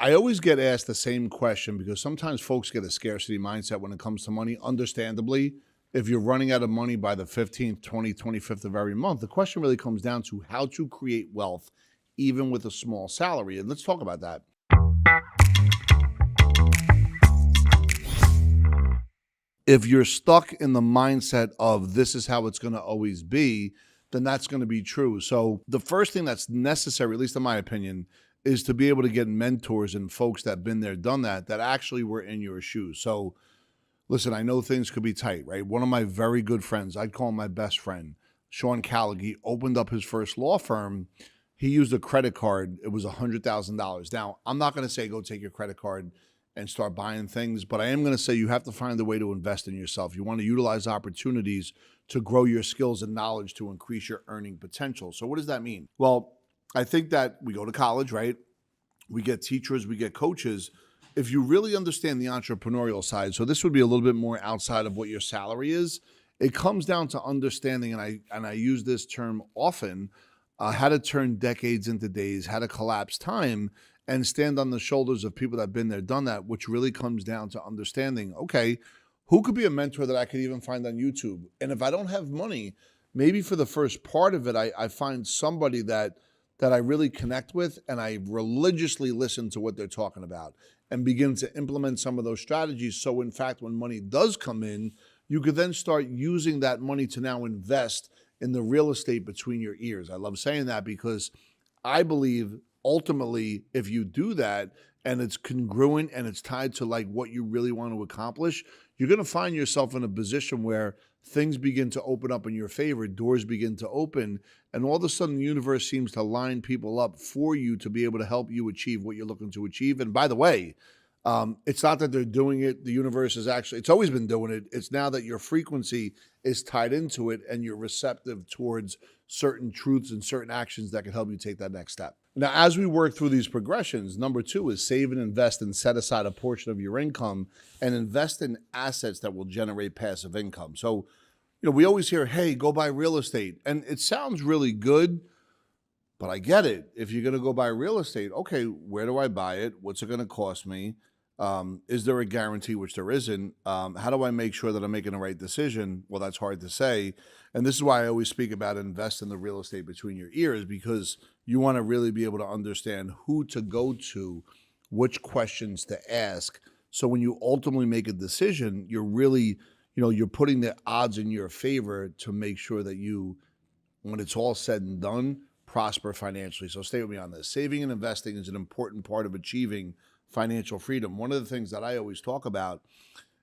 I always get asked the same question because sometimes folks get a scarcity mindset when it comes to money. Understandably, if you're running out of money by the 15th, 20th, 25th of every month, the question really comes down to how to create wealth even with a small salary. And let's talk about that. If you're stuck in the mindset of this is how it's going to always be, then that's going to be true. So the first thing that's necessary, at least in my opinion, is to be able to get mentors and folks that have been there, done that, that actually were in your shoes. So listen, I know things could be tight, right? One of my very good friends, I'd call him my best friend, Sean Callaghy, opened up his first law firm. He used a credit card. It was $100,000. Now, I'm not going to say go take your credit card and start buying things, but I am going to say you have to find a way to invest in yourself. You want to utilize opportunities to grow your skills and knowledge to increase your earning potential. So what does that mean? Well, I think that we go to college, right? We get teachers, we get coaches. If you really understand the entrepreneurial side, so this would be a little bit more outside of what your salary is, it comes down to understanding, and I use this term often, how to turn decades into days, how to collapse time and stand on the shoulders of people that have been there, done that, which really comes down to understanding, okay, who could be a mentor that I could even find on YouTube? And if I don't have money, maybe for the first part of it, I find somebody that I really connect with and I religiously listen to what they're talking about and begin to implement some of those strategies. So in fact, when money does come in, you could then start using that money to now invest in the real estate between your ears. I love saying that because I believe ultimately, if you do that and it's congruent and it's tied to like what you really want to accomplish, you're going to find yourself in a position where things begin to open up in your favor, doors begin to open, and all of a sudden the universe seems to line people up for you to be able to help you achieve what you're looking to achieve. And by the way, it's not that they're doing it. The universe is actually, it's always been doing it. It's now that your frequency is tied into it and you're receptive towards certain truths and certain actions that can help you take that next step. Now, as we work through these progressions, number 2 is save and invest and set aside a portion of your income and invest in assets that will generate passive income. So, we always hear, hey, go buy real estate. And it sounds really good, but I get it. If you're going to go buy real estate, okay, where do I buy it? What's it going to cost me? Is there a guarantee, which there isn't? How do I make sure that I'm making the right decision? Well, that's hard to say. And this is why I always speak about invest in the real estate between your ears, because you want to really be able to understand who to go to, which questions to ask. So when you ultimately make a decision, you're really, you're putting the odds in your favor to make sure that you, when it's all said and done, prosper financially. So stay with me on this. Saving and investing is an important part of achieving financial freedom. One of the things that I always talk about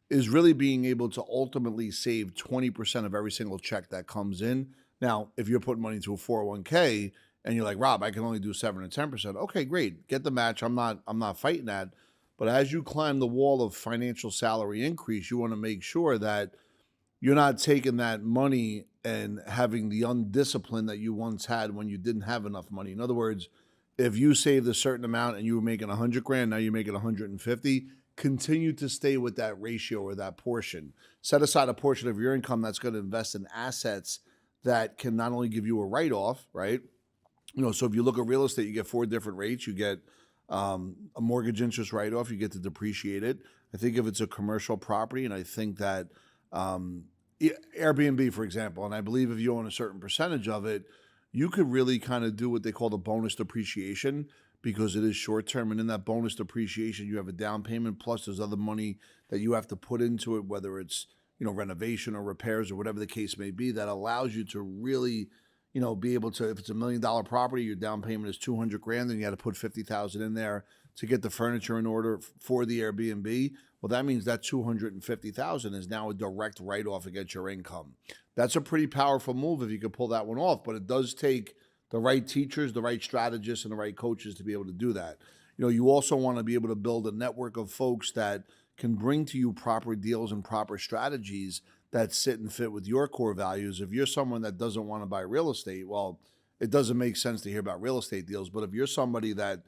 is really being able to ultimately save 20% of every single check that comes in. Now, if you're putting money into a 401k and you're like, Rob, I can only do 7 or 10%. Okay, great. Get the match. I'm not fighting that. But as you climb the wall of financial salary increase, you want to make sure that you're not taking that money and having the undiscipline that you once had when you didn't have enough money. In other words, if you saved a certain amount and you were making 100 grand, now you're making 150, continue to stay with that ratio or that portion. Set aside a portion of your income that's going to invest in assets that can not only give you a write-off, right? So if you look at real estate, you get 4 different rates. You get a mortgage interest write-off. You get to depreciate it. I think if it's a commercial property, and I think that Airbnb, for example, and I believe if you own a certain percentage of it, you could really kind of do what they call the bonus depreciation because it is short term. And in that bonus depreciation, you have a down payment plus there's other money that you have to put into it, whether it's, renovation or repairs or whatever the case may be, that allows you to really, be able to, if it's $1 million property, your down payment is 200 grand, then you got to put 50,000 in there to get the furniture in order for the Airbnb. Well, that means that 250,000 is now a direct write-off against your income. That's a pretty powerful move if you could pull that one off, but it does take the right teachers, the right strategists, and the right coaches to be able to do that. You also want to be able to build a network of folks that can bring to you proper deals and proper strategies that sit and fit with your core values. If you're someone that doesn't want to buy real estate, well, it doesn't make sense to hear about real estate deals. But if you're somebody that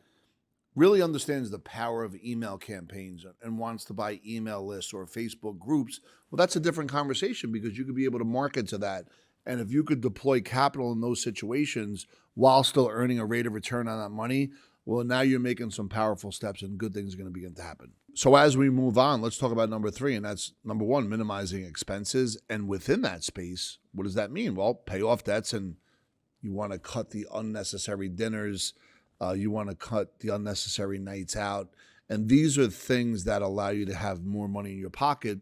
really understands the power of email campaigns and wants to buy email lists or Facebook groups, well, that's a different conversation because you could be able to market to that. And if you could deploy capital in those situations while still earning a rate of return on that money, well, now you're making some powerful steps and good things are going to begin to happen. So as we move on, let's talk about number 3, and that's number 1, minimizing expenses. And within that space, what does that mean? Well, pay off debts, and you want to cut the unnecessary dinners. You want to cut the unnecessary nights out. And these are things that allow you to have more money in your pocket.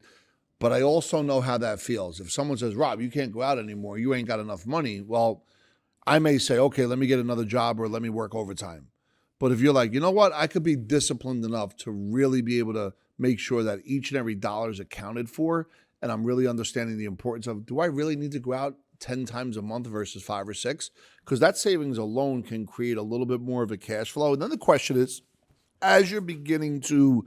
But I also know how that feels. If someone says, Rob, you can't go out anymore, you ain't got enough money. Well, I may say, okay, let me get another job or let me work overtime. But if you're like, you know what, I could be disciplined enough to really be able to make sure that each and every dollar is accounted for, and I'm really understanding the importance of, do I really need to go out 10 times a month versus 5 or 6? Because that savings alone can create a little bit more of a cash flow. And then the question is, as you're beginning to,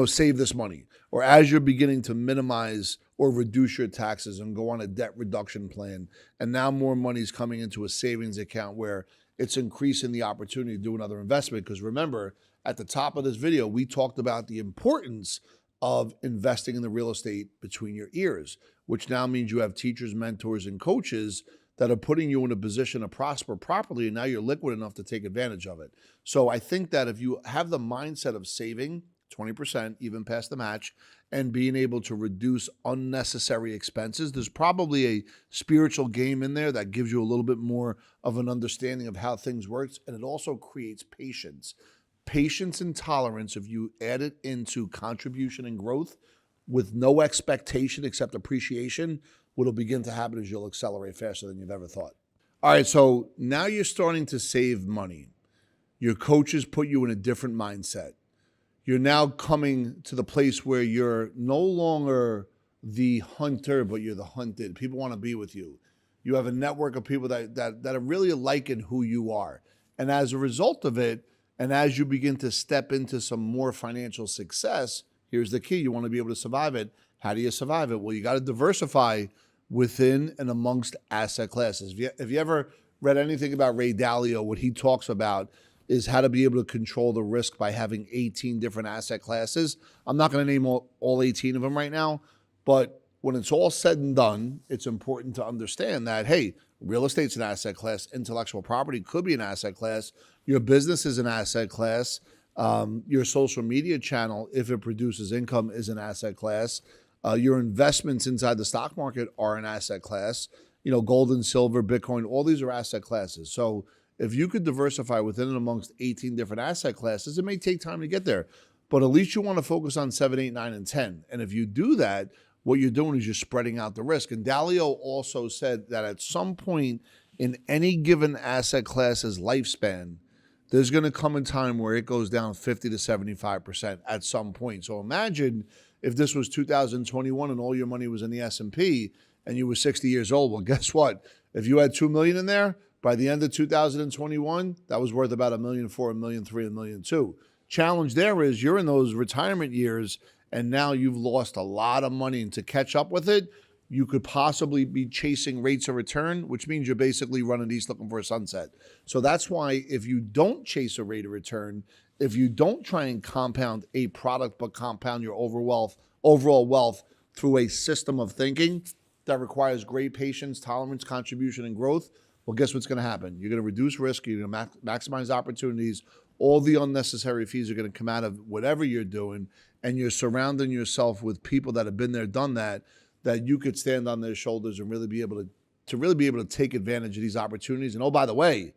save this money, or as you're beginning to minimize or reduce your taxes and go on a debt reduction plan, and now more money is coming into a savings account where it's increasing the opportunity to do another investment. Because remember, at the top of this video, we talked about the importance of investing in the real estate between your ears, which now means you have teachers, mentors, and coaches that are putting you in a position to prosper properly, and now you're liquid enough to take advantage of it. So I think that if you have the mindset of saving 20%, even past the match, and being able to reduce unnecessary expenses, there's probably a spiritual game in there that gives you a little bit more of an understanding of how things work, and it also creates patience. Patience and tolerance, if you add it into contribution and growth with no expectation except appreciation, what'll begin to happen is you'll accelerate faster than you've ever thought. All right, so now you're starting to save money. Your coaches put you in a different mindset. You're now coming to the place where you're no longer the hunter, but you're the hunted. People want to be with you. You have a network of people that are really liking who you are. And as a result of it, and as you begin to step into some more financial success, here's the key. You want to be able to survive it. How do you survive it? Well, you got to diversify within and amongst asset classes. If you ever read anything about Ray Dalio, what he talks about is how to be able to control the risk by having 18 different asset classes. I'm not going to name all 18 of them right now, but when it's all said and done, it's important to understand that, hey, real estate's an asset class, intellectual property could be an asset class, your business is an asset class, your social media channel, if it produces income, is an asset class, your investments inside the stock market are an asset class, gold and silver, Bitcoin, all these are asset classes. So if you could diversify within and amongst 18 different asset classes, it may take time to get there, but at least you want to focus on 7, 8, 9, and 10. And if you do that, what you're doing is you're spreading out the risk. And Dalio also said that at some point in any given asset class's lifespan, there's going to come a time where it goes down 50 to 75% at some point. So imagine if this was 2021 and all your money was in the S&P and you were 60 years old. Well, guess what? If you had $2 million in there, by the end of 2021, that was worth about $1.4 million, $1.3 million, $1.2 million. Challenge there is you're in those retirement years and now you've lost a lot of money, and to catch up with it, you could possibly be chasing rates of return, which means you're basically running east looking for a sunset. So that's why if you don't chase a rate of return, if you don't try and compound a product, but compound your overall wealth through a system of thinking that requires great patience, tolerance, contribution, and growth, well, guess what's going to happen? You're going to reduce risk. You're going to maximize opportunities. All the unnecessary fees are going to come out of whatever you're doing, and you're surrounding yourself with people that have been there, done that you could stand on their shoulders and really be able to take advantage of these opportunities. And oh, by the way,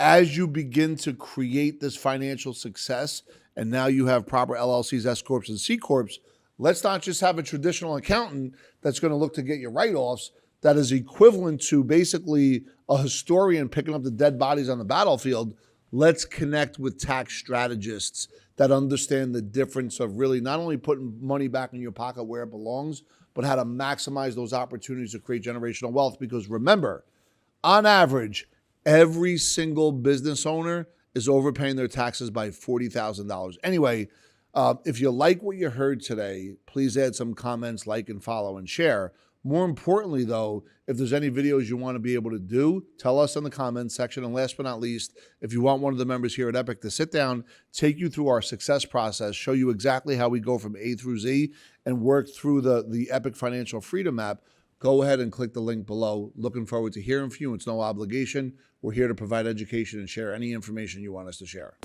as you begin to create this financial success, and now you have proper LLCs, S Corps, and C Corps, let's not just have a traditional accountant that's going to look to get your write-offs. That is equivalent to basically a historian picking up the dead bodies on the battlefield. Let's connect with tax strategists that understand the difference of really not only putting money back in your pocket where it belongs, but how to maximize those opportunities to create generational wealth. Because remember, on average, every single business owner is overpaying their taxes by $40,000. Anyway, if you like what you heard today, please add some comments, like and follow and share. More importantly, though, if there's any videos you want to be able to do, tell us in the comments section. And last but not least, if you want one of the members here at Epic to sit down, take you through our success process, show you exactly how we go from A through Z and work through the Epic Financial Freedom app, go ahead and click the link below. Looking forward to hearing from you. It's no obligation. We're here to provide education and share any information you want us to share.